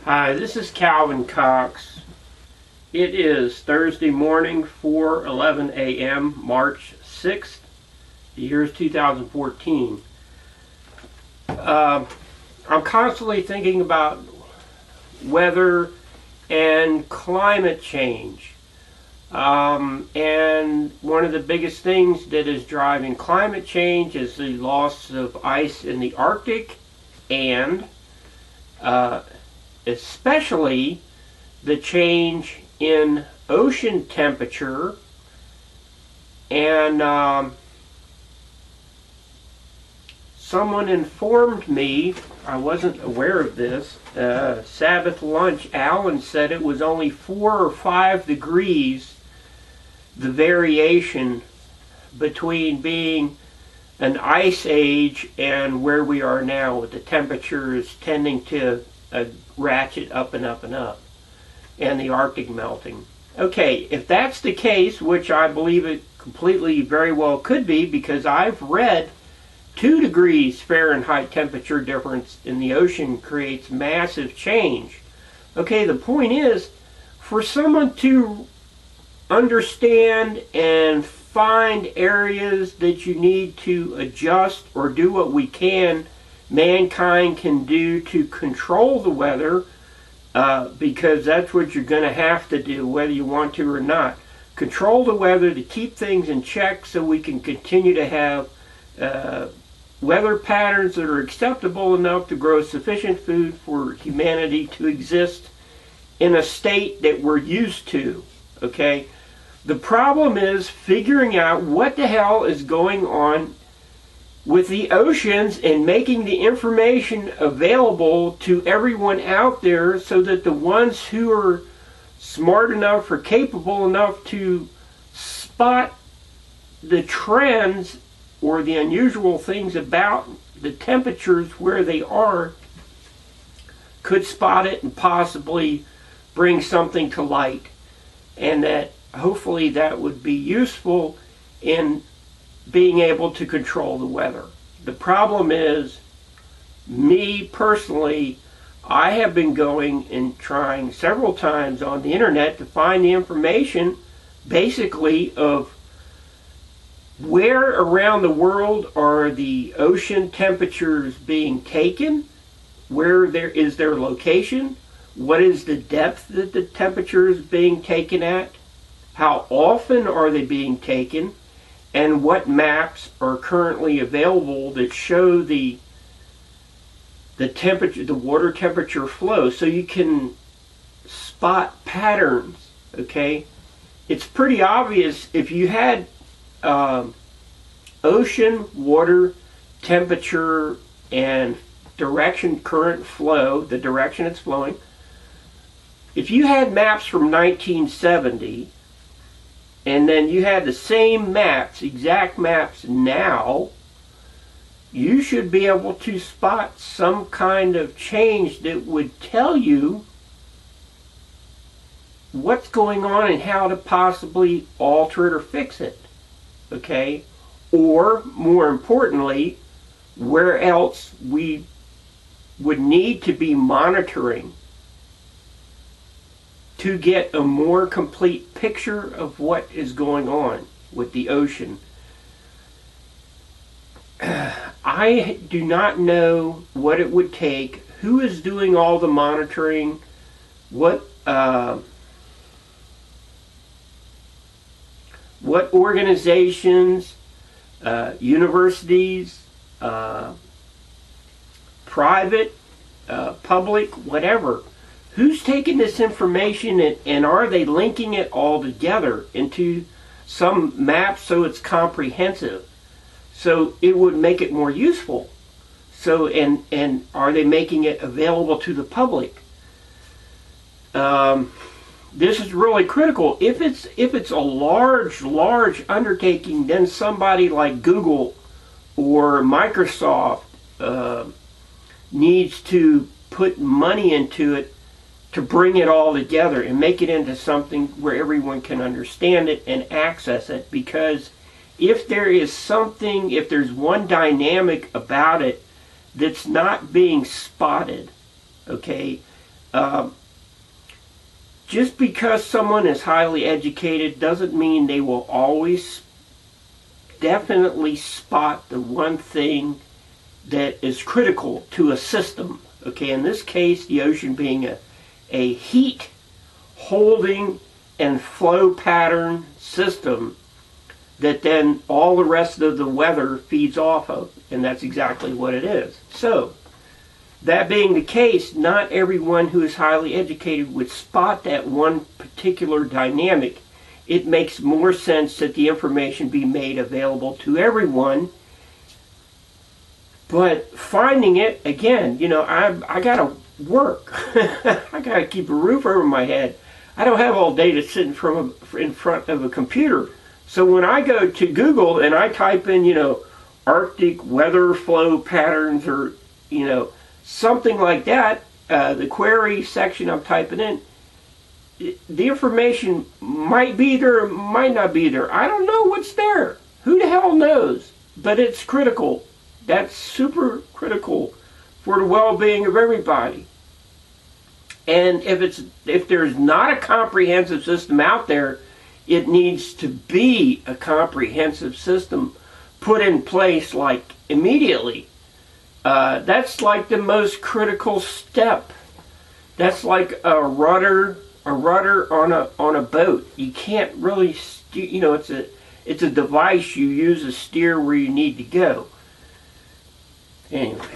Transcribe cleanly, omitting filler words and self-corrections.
Hi, this is Calvin Cox. It is Thursday morning, 4:11 a.m., March 6th. The year is 2014. I'm constantly thinking about weather and climate change. And one of the biggest things that is driving climate change is the loss of ice in the Arctic and especially the change in ocean temperature. And someone informed me, I wasn't aware of this, Sabbath lunch, Alan said it was only 4 or 5 degrees, the variation between being an ice age and where we are now, with the temperatures tending to ratchet up and up and up, and the Arctic melting. Okay, if that's the case, which I believe it completely very well could be, because I've read 2 degrees Fahrenheit temperature difference in the ocean creates massive change. Okay, the point is, for someone to understand and find areas that you need to adjust or do what mankind can do to control the weather, because that's what you're going to have to do, whether you want to or not. Control the weather to keep things in check so we can continue to have weather patterns that are acceptable enough to grow sufficient food for humanity to exist in a state that we're used to. Okay? The problem is figuring out what the hell is going on with the oceans and making the information available to everyone out there, so that the ones who are smart enough or capable enough to spot the trends or the unusual things about the temperatures where they are could spot it and possibly bring something to light. And that hopefully that would be useful in being able to control the weather. The problem is, me personally, I have been going and trying several times on the internet to find the information basically of where around the world are the ocean temperatures being taken, where there is their location, what is the depth that the temperature is being taken at, how often are they being taken, and what maps are currently available that show the temperature, the water temperature flow, so you can spot patterns. Okay, it's pretty obvious if you had ocean water temperature and direction, current flow, the direction it's flowing. If you had maps from 1970, and then you had the same maps, exact maps now, you should be able to spot some kind of change that would tell you what's going on and how to possibly alter it or fix it. Okay? Or, more importantly, where else we would need to be monitoring to get a more complete picture of what is going on with the ocean. I do not know what it would take, who is doing all the monitoring, what organizations, universities, private, public, whatever. Who's taking this information and are they linking it all together into some map so it's comprehensive, so it would make it more useful? So and are they making it available to the public? This is really critical. If it's a large undertaking, then somebody like Google or Microsoft needs to put money into it to bring it all together and make it into something where everyone can understand it and access it. Because if there is something, if there's one dynamic about it that's not being spotted, okay, Just because someone is highly educated doesn't mean they will always definitely spot the one thing that is critical to a system. Okay, in this case, the ocean being a heat holding and flow pattern system that then all the rest of the weather feeds off of, and that's exactly what it is. So, that being the case, not everyone who is highly educated would spot that one particular dynamic. It makes more sense that the information be made available to everyone. But finding it, again, you know, I gotta work. I gotta keep a roof over my head. I don't have all day to sit in front of a computer. So when I go to Google and I type in, you know, Arctic weather flow patterns, or, you know, something like that, the query section I'm typing in, the information might be there, might not be there. I don't know what's there. Who the hell knows? But it's critical. That's super critical for the well-being of everybody. And if there's not a comprehensive system out there, it needs to be a comprehensive system put in place, like, immediately. That's like the most critical step. That's like a rudder on a boat. You can't really steer, you know, it's a device you use to steer where you need to go. Anyway.